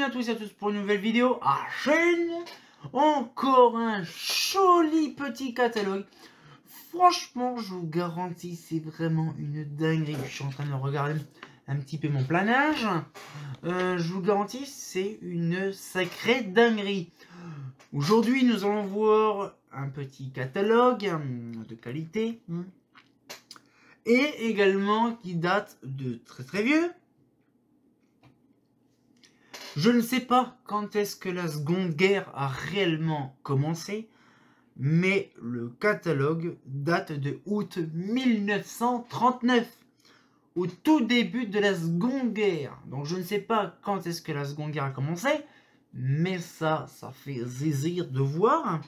à tous et à tous pour une nouvelle vidéo à chaîne. Encore un joli petit catalogue. Franchement, je vous garantis, c'est vraiment une dinguerie. Je suis en train de regarder un petit peu mon planage. Je vous garantis, c'est une sacrée dinguerie. Aujourd'hui, nous allons voir un petit catalogue de qualité. Et également qui date de très vieux. Je ne sais pas quand est-ce que la Seconde Guerre a réellement commencé, mais le catalogue date de août 1939, au tout début de la Seconde Guerre. Donc je ne sais pas quand est-ce que la Seconde Guerre a commencé, mais ça fait plaisir de voir.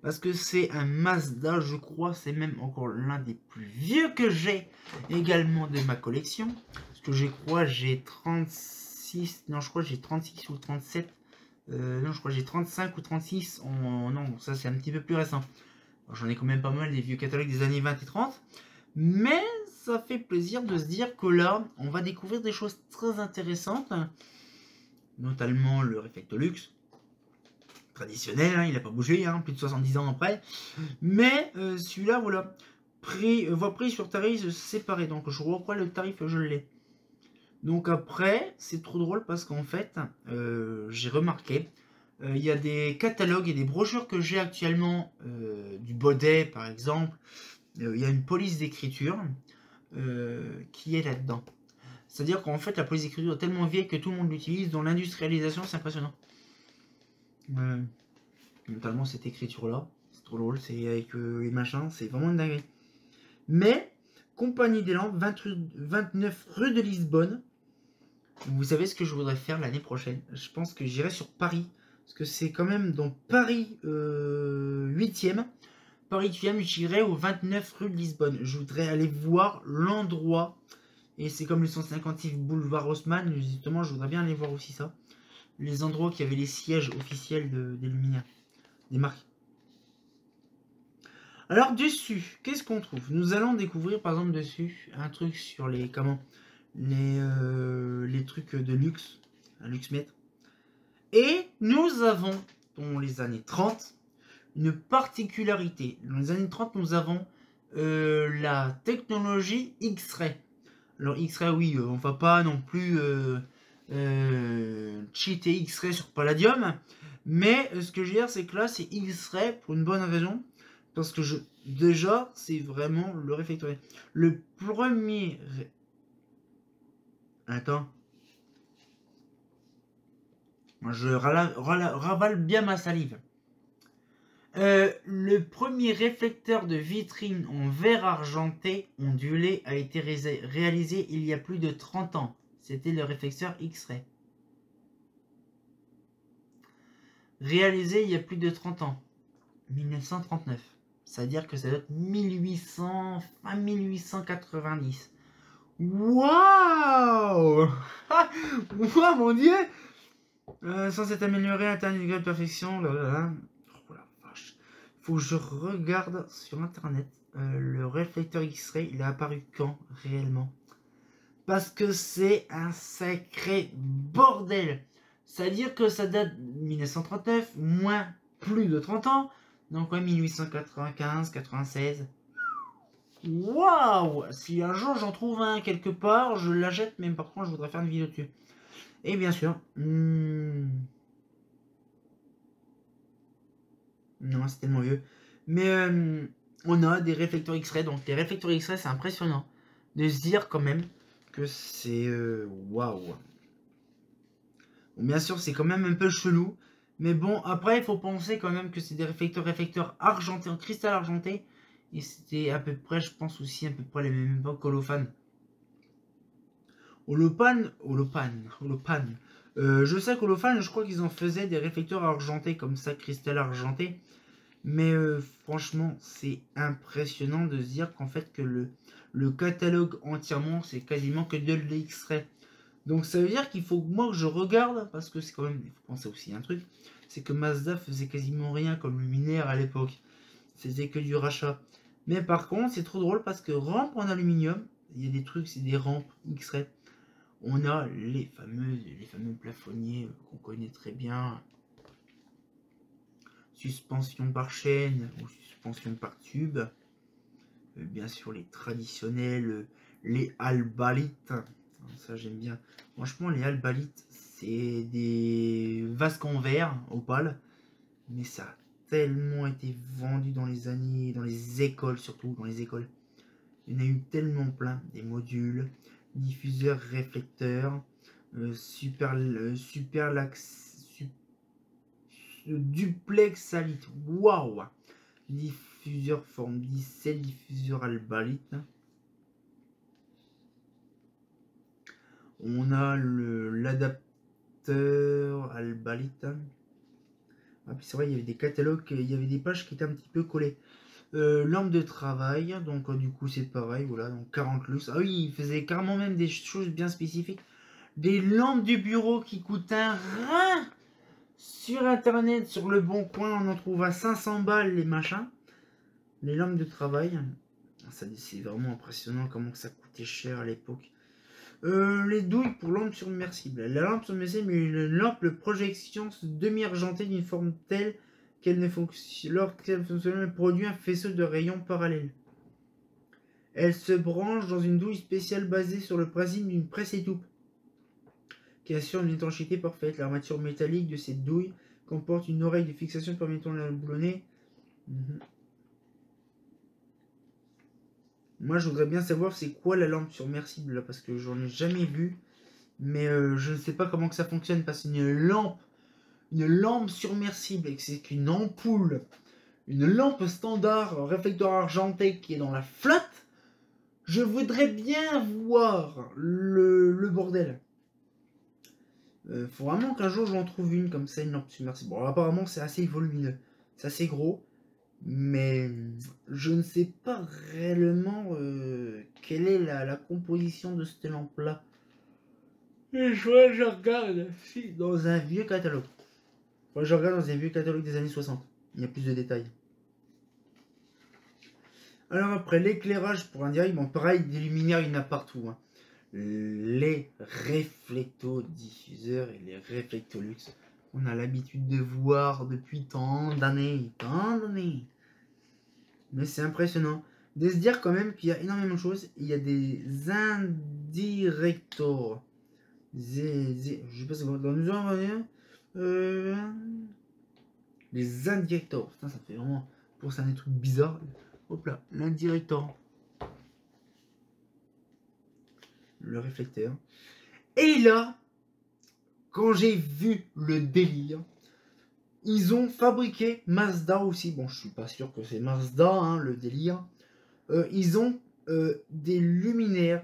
Parce que c'est un Mazda, je crois, c'est même encore l'un des plus vieux que j'ai également de ma collection. Parce que je crois j'ai 36, non je crois j'ai 36 ou 37, non je crois j'ai 35 ou 36, non ça c'est un petit peu plus récent. J'en ai quand même pas mal des vieux catalogues des années 20 et 30. Mais ça fait plaisir de se dire que là, on va découvrir des choses très intéressantes. Notamment le Reflectolux. Traditionnel, hein, il n'a pas bougé, hein, plus de 70 ans après. Mais celui-là, voilà, voie prix sur tarif séparé. Donc je reprends le tarif, je l'ai. Donc après, c'est trop drôle parce qu'en fait, j'ai remarqué, il y a des catalogues et des brochures que j'ai actuellement, du Baudet par exemple. Il y a une police d'écriture qui est là-dedans. C'est-à-dire qu'en fait, la police d'écriture est tellement vieille que tout le monde l'utilise. Dans l'industrialisation, c'est impressionnant. Notamment cette écriture là, c'est trop drôle, c'est avec les machins, c'est vraiment une dinguerie. Mais Compagnie des Lampes, 29 rue de Lisbonne. Vous savez ce que je voudrais faire l'année prochaine? Je pense que j'irai sur Paris, parce que c'est quand même dans Paris 8e. Paris 8e, j'irai au 29 rue de Lisbonne. Je voudrais aller voir l'endroit, et c'est comme le 156 boulevard Haussmann, justement je voudrais bien aller voir aussi ça. Les endroits qui avaient les sièges officiels des Lumières, des marques. Alors dessus, qu'est-ce qu'on trouve? Nous allons découvrir par exemple dessus un truc sur les les trucs de luxe, un luxemètre. Et nous avons dans les années 30 une particularité. Dans les années 30, nous avons la technologie X-Ray. Alors X-Ray, oui, on va pas non plus cheater X-Ray sur Palladium, mais ce que je veux dire, c'est que là, c'est X-Ray pour une bonne raison. Parce que déjà, c'est vraiment le réflecteur. Le premier... Attends. Je ravale bien ma salive. Le premier réflecteur de vitrine en verre argenté ondulé a été réalisé il y a plus de 30 ans. C'était le réflecteur X-Ray. Réalisé il y a plus de 30 ans. 1939. C'est-à-dire que ça doit être 1800, fin 1890. Waouh. Waouh, mon dieu. Sans s'être amélioré, atteindre une grande perfection. Blablabla. Oh la vache. Faut que je regarde sur internet. Le réflecteur X-Ray, il est apparu quand réellement? Parce que c'est un sacré bordel. C'est-à-dire que ça date de 1939, moins plus de 30 ans. Donc ouais, 1895, 96. Waouh! Si un jour j'en trouve un quelque part, je l'achète, mais par contre je voudrais faire une vidéo dessus. Et bien sûr... Non, c'est tellement vieux. Mais on a des réflecteurs X-Ray. Donc les réflecteurs X-Ray, c'est impressionnant de se dire quand même que c'est... Waouh! Bon, bien sûr, c'est quand même un peu chelou. Mais bon, après, il faut penser quand même que c'est des réflecteurs argentés, en cristal argenté. Et c'était à peu près, je pense aussi, à peu près les mêmes époques qu'Holopan. Holopan. Je sais qu'Holopan, je crois qu'ils en faisaient des réflecteurs argentés, comme ça, cristal argenté. Mais franchement, c'est impressionnant de se dire qu'en fait, que le catalogue entièrement, c'est quasiment que de l'X-Ray. Donc ça veut dire qu'il faut que moi que je regarde, parce que c'est quand même, il faut penser aussi à un truc, c'est que Mazda faisait quasiment rien comme luminaire à l'époque. C'était que du rachat. Mais par contre, c'est trop drôle parce que rampe en aluminium, il y a des trucs, c'est des rampes X-Ray. On a les fameux plafonniers qu'on connaît très bien. Suspension par chaîne ou suspension par tube. Bien sûr les traditionnels, les albalites. Ça j'aime bien. Franchement les albalites c'est des vasques en verre opale. Mais ça a tellement été vendu dans les écoles surtout, dans les écoles. Il y en a eu tellement plein, des modules, diffuseurs réflecteurs, duplex salite, waouh! Diffuseur forme 17, diffuseur albalite. On a l'adapteur albalite. Ah, puis c'est vrai, il y avait des catalogues, il y avait des pages qui étaient un petit peu collées. Lampe de travail, donc du coup c'est pareil, voilà, donc 40 lux. Ah oui, il faisait carrément même des choses bien spécifiques. Des lampes du bureau qui coûtent un rein. Sur internet, sur le bon coin, on en trouve à 500 balles les machins. Les lampes de travail. C'est vraiment impressionnant comment ça coûtait cher à l'époque. Les douilles pour lampe submersible. La lampe submersible est une lampe de projection demi-argentée d'une forme telle qu'elle ne fonctionne, lorsqu'elle fonctionne, elle produit un faisceau de rayons parallèles. Elle se branche dans une douille spéciale basée sur le principe d'une presse étoupe, qui assure une étanchéité parfaite. L'armature métallique de cette douille comporte une oreille de fixation permettant de la boulonner. Moi, je voudrais bien savoir c'est quoi la lampe submersible là, parce que j'en ai jamais vu. Mais je ne sais pas comment que ça fonctionne, parce qu'une lampe submersible, c'est qu'une ampoule, une lampe standard réflecteur argenté qui est dans la flotte. Je voudrais bien voir le bordel. Faut vraiment qu'un jour j'en trouve une comme ça, une lampe submersible. Bon, apparemment c'est assez volumineux, c'est assez gros. Mais je ne sais pas réellement quelle est la composition de cette lampe-là. Et je regarde dans un vieux catalogue. Je regarde dans un vieux catalogue des années 60. Il y a plus de détails. Alors après, l'éclairage pour un direct, bon pareil, des luminaires, il y en a partout. Hein. Les réflectodiffuseurs et les réflectolux. On a l'habitude de voir depuis tant d'années. Mais c'est impressionnant de se dire quand même qu'il y a énormément de choses. Il y a des indirectors. Je sais pas si vous dans les indirectors. Putain, ça fait vraiment pour ça des trucs bizarres. Hop là, l'indirector. Le réflecteur. Et là, quand j'ai vu le délire, ils ont fabriqué Mazda aussi. Bon, je suis pas sûr que c'est Mazda, hein, le délire. Ils ont des luminaires.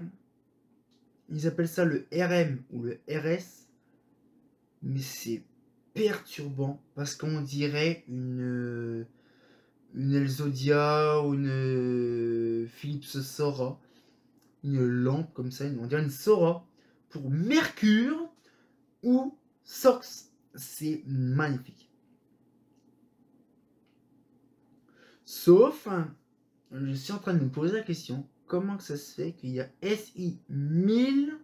Ils appellent ça le RM ou le RS. Mais c'est perturbant parce qu'on dirait une Elzodia ou une Philips Sora. Une lampe comme ça, on dirait une Sora pour Mercure ou Sox. C'est magnifique. Sauf, je suis en train de me poser la question, comment que ça se fait qu'il y a SI 1000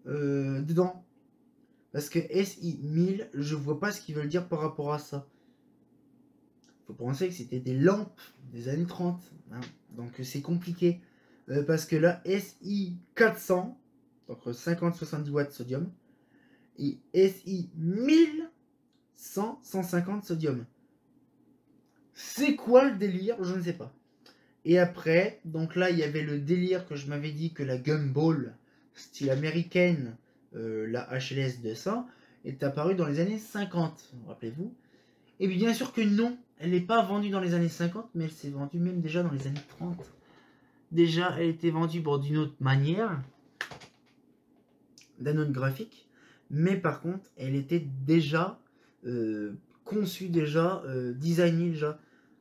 dedans? Parce que SI 1000, je vois pas ce qu'ils veulent dire par rapport à ça. Faut penser que c'était des lampes des années 30. Hein, donc c'est compliqué. Parce que là, SI 400, donc 50-70 watts sodium, et SI 1000, 150 sodium. C'est quoi le délire? Je ne sais pas. Et après, donc là, il y avait le délire que je m'avais dit que la Gumball, style américaine, la HLS 200, est apparue dans les années 50, rappelez-vous. Et bien sûr que non, elle n'est pas vendue dans les années 50, mais elle s'est vendue même déjà dans les années 30. Déjà, elle était vendue d'une autre manière, d'un autre graphique, mais par contre, elle était déjà conçue, déjà designée déjà.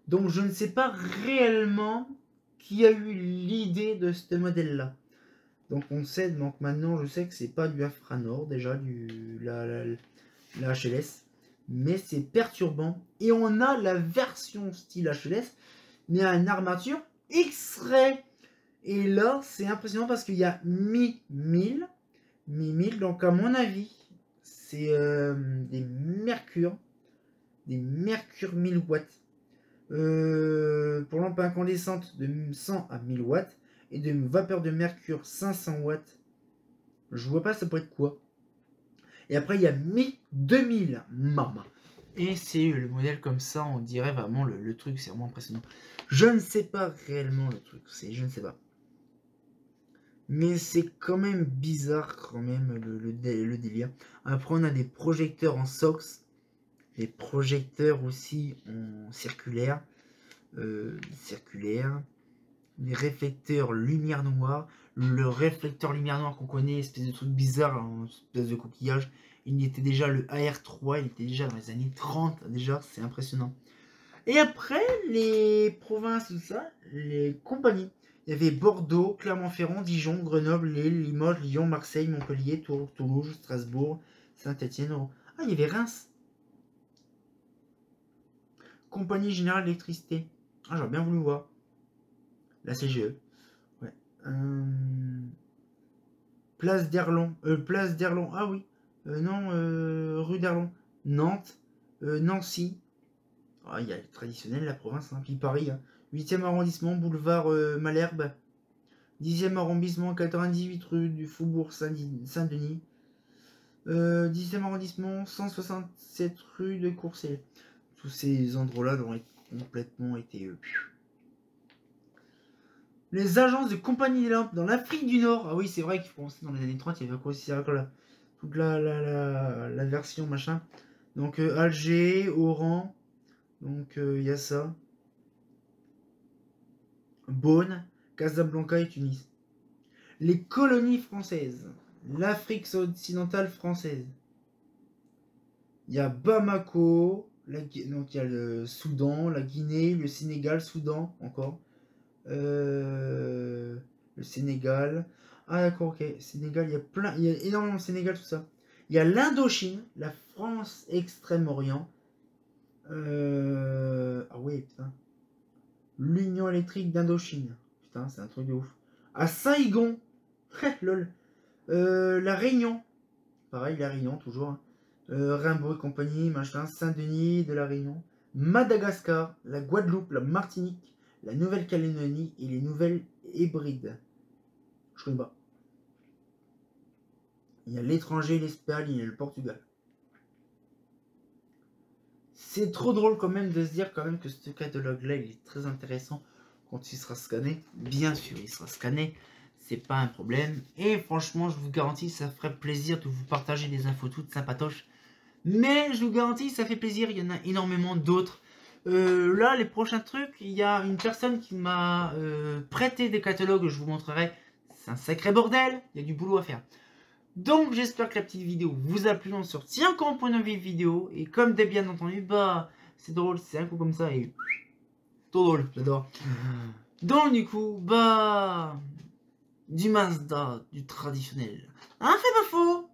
Donc, je ne sais pas réellement qui a eu l'idée de ce modèle-là. Donc, on sait, donc maintenant, je sais que c'est pas du Infranord déjà, la HLS, mais c'est perturbant. Et on a la version style HLS, mais à une armature X-Ray. Et là, c'est impressionnant parce qu'il y a Mi 1000, 1000. Donc à mon avis, c'est des Mercure 1000 watts. Pour lampe incandescente de 100 à 1000 watts et de vapeur de mercure 500 watts. Je vois pas ça peut être quoi. Et après il y a 2000 maman. Et c'est le modèle comme ça, on dirait vraiment le truc, c'est vraiment impressionnant. Je ne sais pas réellement le truc, je ne sais pas. Mais c'est quand même bizarre quand même le délire. Après on a des projecteurs en SOX, des projecteurs aussi en circulaire, des réflecteurs lumière noire. Le réflecteur lumière noire qu'on connaît, espèce de truc bizarre, hein, espèce de coquillage, il y était déjà le AR3, il était déjà dans les années 30, déjà, c'est impressionnant. Et après, les provinces, tout ça, les compagnies. Il y avait Bordeaux, Clermont-Ferrand, Dijon, Grenoble, Lille, Limoges, Lyon, Marseille, Montpellier, Tours, Toulouse, Strasbourg, Saint-Étienne. Ah, il y avait Reims. Compagnie Générale d'Électricité. Ah, j'aurais bien voulu voir. La CGE. Ouais. Place d'Erlon. Ah oui. Non, rue d'Erlon. Nantes. Nancy. Ah, il y a le traditionnel, la province. Hein. Puis Paris. Hein. 8e arrondissement, boulevard Malherbe. 10e arrondissement, 98 rue du Faubourg Saint-Denis. 10e arrondissement, 167 rue de Courcelles. Tous ces endroits-là ont complètement été... Les agences de Compagnie des Lampes dans l'Afrique du Nord. Ah oui, c'est vrai qu'il faut penser dans les années 30, il y avait quoi aussi toute la version machin. Donc Alger, Oran. Donc il y a ça. Beaune, Casablanca et Tunis. Les colonies françaises. L'Afrique occidentale française. Il y a Bamako. Donc il y a le Soudan, la Guinée, le Sénégal, Soudan encore. Le Sénégal. Ah d'accord, ok. Sénégal, il y a énormément de Sénégal, tout ça. Il y a l'Indochine, la France Extrême-Orient. Ah ouais, putain. L'Union électrique d'Indochine. Putain, c'est un truc de ouf. À Saïgon. Lol. La Réunion. Pareil, la Réunion, toujours. Hein. Rimbaud et compagnie, machin. Saint-Denis de la Réunion. Madagascar. La Guadeloupe, la Martinique. La Nouvelle-Calédonie et les Nouvelles Hébrides. Je connais pas. Il y a l'étranger, l'Espagne, il y a le Portugal. C'est trop drôle quand même de se dire quand même que ce catalogue-là, il est très intéressant quand il sera scanné. Bien sûr, il sera scanné. C'est pas un problème. Et franchement, je vous garantis, ça ferait plaisir de vous partager des infos toutes sympatoches. Mais je vous garantis, ça fait plaisir. Il y en a énormément d'autres. Là, les prochains trucs, il y a une personne qui m'a prêté des catalogues, je vous montrerai. C'est un sacré bordel, il y a du boulot à faire. Donc, j'espère que la petite vidéo vous a plu. On se retient encore pour une nouvelle vidéo. Et comme d'hab, bien entendu, bah, c'est drôle, c'est un coup comme ça et... trop drôle, j'adore. Donc, du coup, bah... du Mazda, du traditionnel. Hein, fait pas faux.